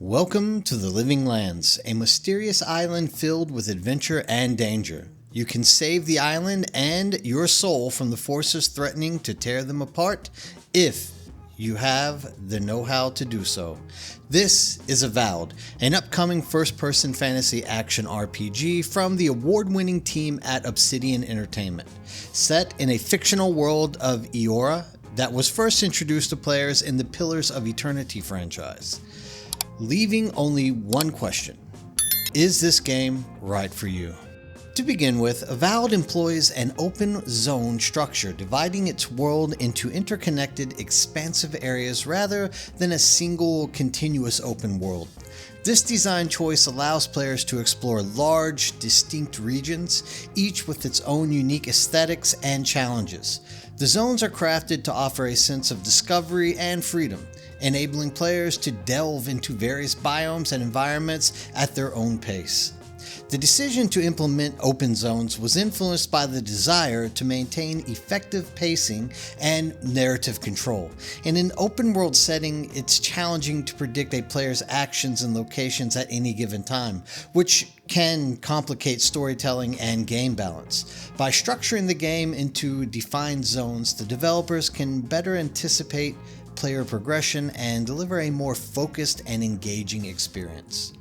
Welcome to the Living Lands, a mysterious island filled with adventure and danger. You can save the island and your soul from the forces threatening to tear them apart if you have the know-how to do so. This is Avowed, an upcoming first-person fantasy action RPG from the award-winning team at Obsidian Entertainment, set in a fictional world of Eora that was first introduced to players in the Pillars of Eternity franchise, leaving only one question: is this game right for you? To begin with, Avowed employs an open zone structure, dividing its world into interconnected, expansive areas rather than a single, continuous open world. This design choice allows players to explore large, distinct regions, each with its own unique aesthetics and challenges. The zones are crafted to offer a sense of discovery and freedom, enabling players to delve into various biomes and environments at their own pace. The decision to implement open zones was influenced by the desire to maintain effective pacing and narrative control. In an open world setting, it's challenging to predict a player's actions and locations at any given time, which can complicate storytelling and game balance. By structuring the game into defined zones, the developers can better anticipate player progression and deliver a more focused and engaging experience.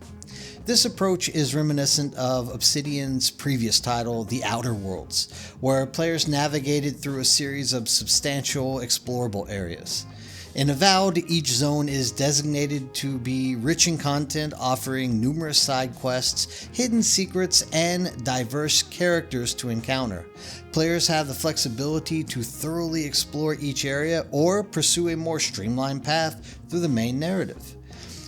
This approach is reminiscent of Obsidian's previous title, The Outer Worlds, where players navigated through a series of substantial explorable areas. In Avowed, each zone is designated to be rich in content, offering numerous side quests, hidden secrets, and diverse characters to encounter. Players have the flexibility to thoroughly explore each area or pursue a more streamlined path through the main narrative.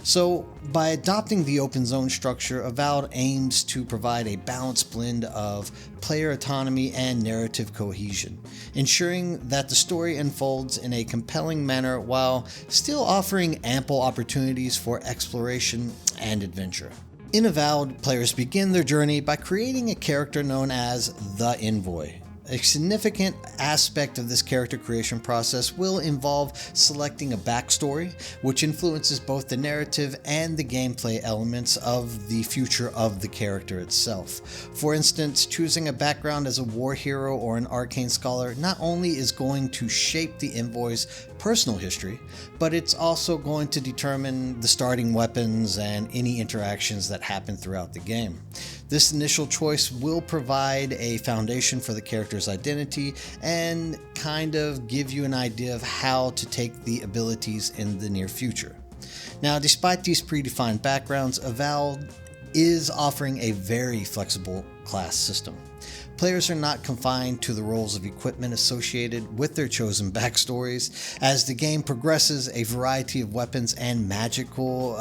So, by adopting the open zone structure, Avowed aims to provide a balanced blend of player autonomy and narrative cohesion, ensuring that the story unfolds in a compelling manner while still offering ample opportunities for exploration and adventure. In Avowed, players begin their journey by creating a character known as the Envoy. A significant aspect of this character creation process will involve selecting a backstory, which influences both the narrative and the gameplay elements of the future of the character itself. For instance, choosing a background as a war hero or an arcane scholar not only is going to shape the envoy's personal history, but it's also going to determine the starting weapons and any interactions that happen throughout the game. This initial choice will provide a foundation for the character's identity and kind of give you an idea of how to take the abilities in the near future. Now, despite these predefined backgrounds, Avowed is offering a very flexible class system. Players are not confined to the roles of equipment associated with their chosen backstories. As the game progresses, a variety of weapons and magical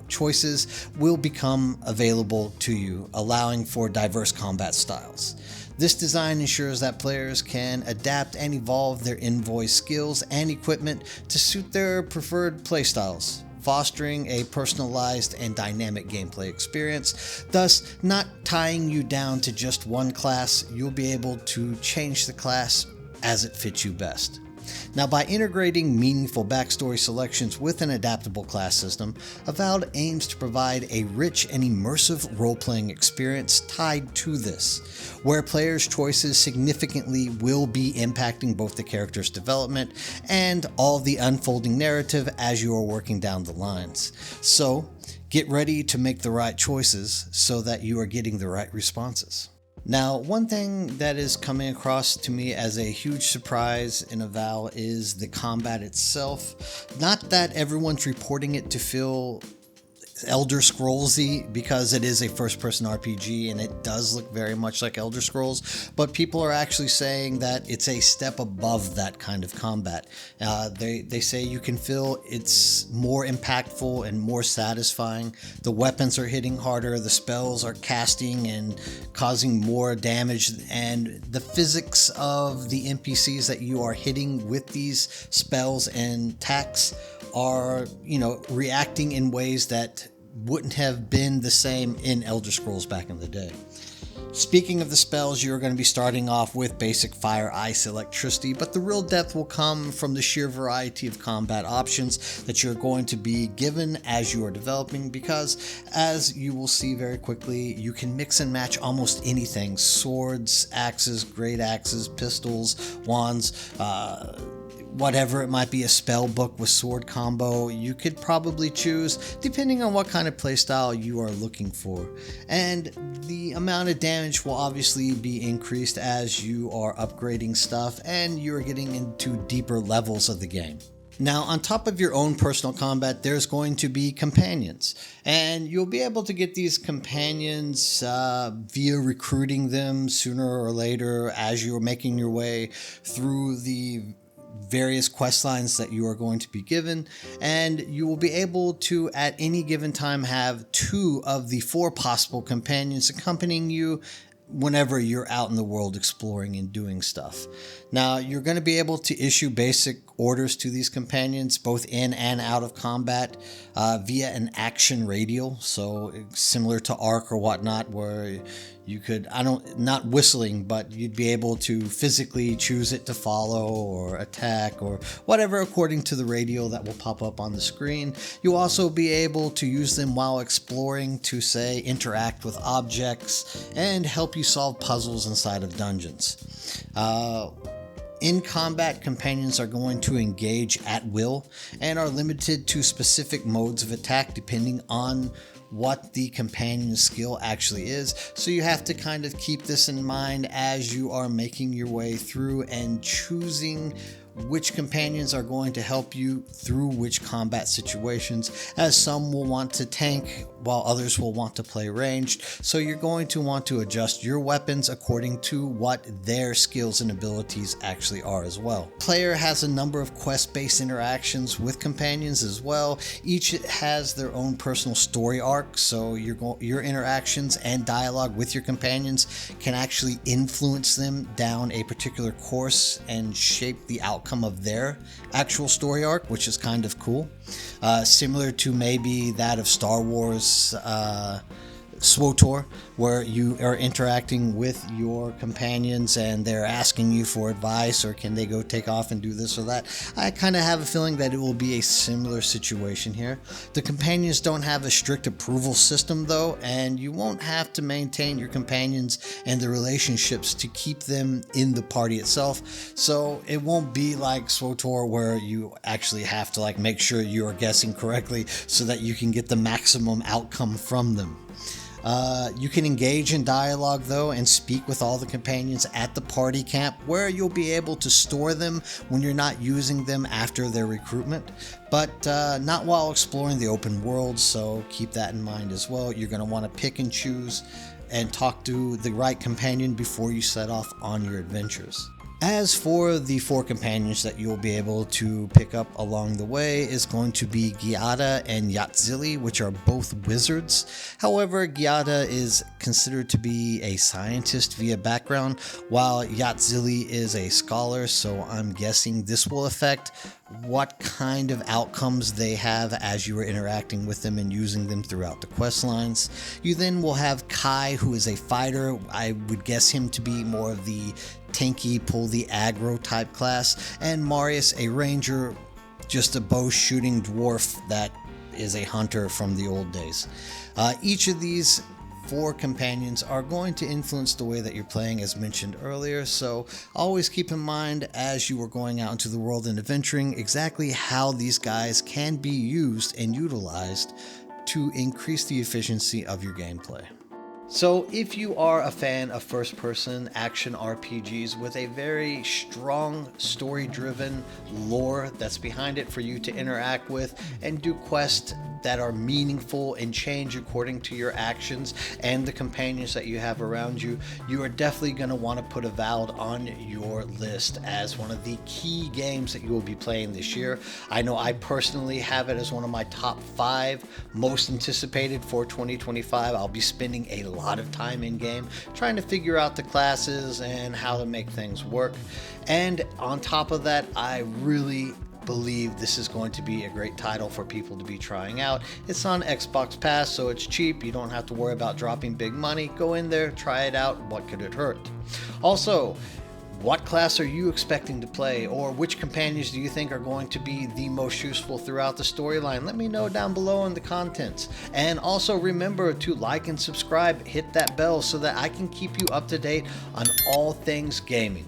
choices will become available to you, allowing for diverse combat styles. This design ensures that players can adapt and evolve their envoy skills and equipment to suit their preferred playstyles, fostering a personalized and dynamic gameplay experience, thus not tying you down to just one class. You'll be able to change the class as it fits you best. Now, by integrating meaningful backstory selections with an adaptable class system, Avowed aims to provide a rich and immersive role-playing experience tied to this, where players' choices significantly will be impacting both the character's development and all the unfolding narrative as you are working down the lines. So, get ready to make the right choices so that you are getting the right responses. Now, one thing that is coming across to me as a huge surprise in Avowed is the combat itself. Not that everyone's reporting it to feel Elder Scrollsy, because it is a first-person RPG and it does look very much like Elder Scrolls, but people are actually saying that it's a step above that kind of combat. They say you can feel it's more impactful and more satisfying. The weapons are hitting harder, the spells are casting and causing more damage, and the physics of the NPCs that you are hitting with these spells and attacks are, reacting in ways that wouldn't have been the same in Elder Scrolls back in the day. Speaking of the spells, you're going to be starting off with basic fire, ice, electricity, but the real depth will come from the sheer variety of combat options that you're going to be given as you are developing, because as you will see very quickly, you can mix and match almost anything: swords, axes, great axes, pistols, wands, whatever it might be, a spell book with sword combo. You could probably choose depending on what kind of playstyle you are looking for. And the amount of damage will obviously be increased as you are upgrading stuff and you're getting into deeper levels of the game. Now, on top of your own personal combat, there's going to be companions, and you'll be able to get these companions via recruiting them sooner or later as you're making your way through the various quest lines that you are going to be given, and you will be able to at any given time have 2 of the 4 possible companions accompanying you whenever you're out in the world exploring and doing stuff. Now, you're going to be able to issue basic orders to these companions both in and out of combat via an action radial, so similar to Arc or whatnot, where you could, not whistling, but you'd be able to physically choose it to follow or attack or whatever according to the radial that will pop up on the screen. You'll also be able to use them while exploring to, say, interact with objects and help you solve puzzles inside of dungeons. In combat, companions are going to engage at will and are limited to specific modes of attack depending on what the companion skill actually is. So you have to kind of keep this in mind as you are making your way through and choosing which companions are going to help you through which combat situations, as some will want to tank while others will want to play ranged. So you're going to want to adjust your weapons according to what their skills and abilities actually are as well. Player has a number of quest-based interactions with companions as well. Each has their own personal story arc, so your interactions and dialogue with your companions can actually influence them down a particular course and shape the outcome of their actual story arc, which is kind of cool. Similar to maybe that of Star Wars SWTOR, where you are interacting with your companions and they're asking you for advice, or can they go take off and do this or that. I kind of have a feeling that it will be a similar situation here. The companions don't have a strict approval system though, and you won't have to maintain your companions and the relationships to keep them in the party itself. So it won't be like SWTOR where you actually have to make sure you are guessing correctly so that you can get the maximum outcome from them. You can engage in dialogue though and speak with all the companions at the party camp, where you'll be able to store them when you're not using them after their recruitment, but not while exploring the open world, so keep that in mind as well. You're going to want to pick and choose and talk to the right companion before you set off on your adventures. As for the 4 companions that you'll be able to pick up along the way is going to be Giada and Yatzili, which are both wizards. However, Giada is considered to be a scientist via background, while Yatzili is a scholar, so I'm guessing this will affect what kind of outcomes they have as you are interacting with them and using them throughout the quest lines. You then will have Kai, who is a fighter. I would guess him to be more of the tanky, pull the aggro type class, and Marius, a ranger, just a bow shooting dwarf that is a hunter from the old days. Each of these 4 companions are going to influence the way that you're playing, as mentioned earlier, so always keep in mind as you are going out into the world and adventuring exactly how these guys can be used and utilized to increase the efficiency of your gameplay. So if you are a fan of first-person action RPGs with a very strong story-driven lore that's behind it for you to interact with and do quests that are meaningful and change according to your actions and the companions that you have around you, you are definitely going to want to put Avowed on your list as one of the key games that you will be playing this year. I know I personally have it as one of my top 5 most anticipated for 2025. I'll be spending a lot of time in game trying to figure out the classes and how to make things work. And on top of that, I really believe this is going to be a great title for people to be trying out. It's on Xbox Pass, so it's cheap. You don't have to worry about dropping big money. Go in there, try it out. What could it hurt? Also, what class are you expecting to play, or which companions do you think are going to be the most useful throughout the storyline? Let me know down below in the contents. And also remember to like and subscribe, hit that bell so that I can keep you up to date on all things gaming.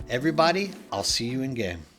Everybody, I'll see you in game.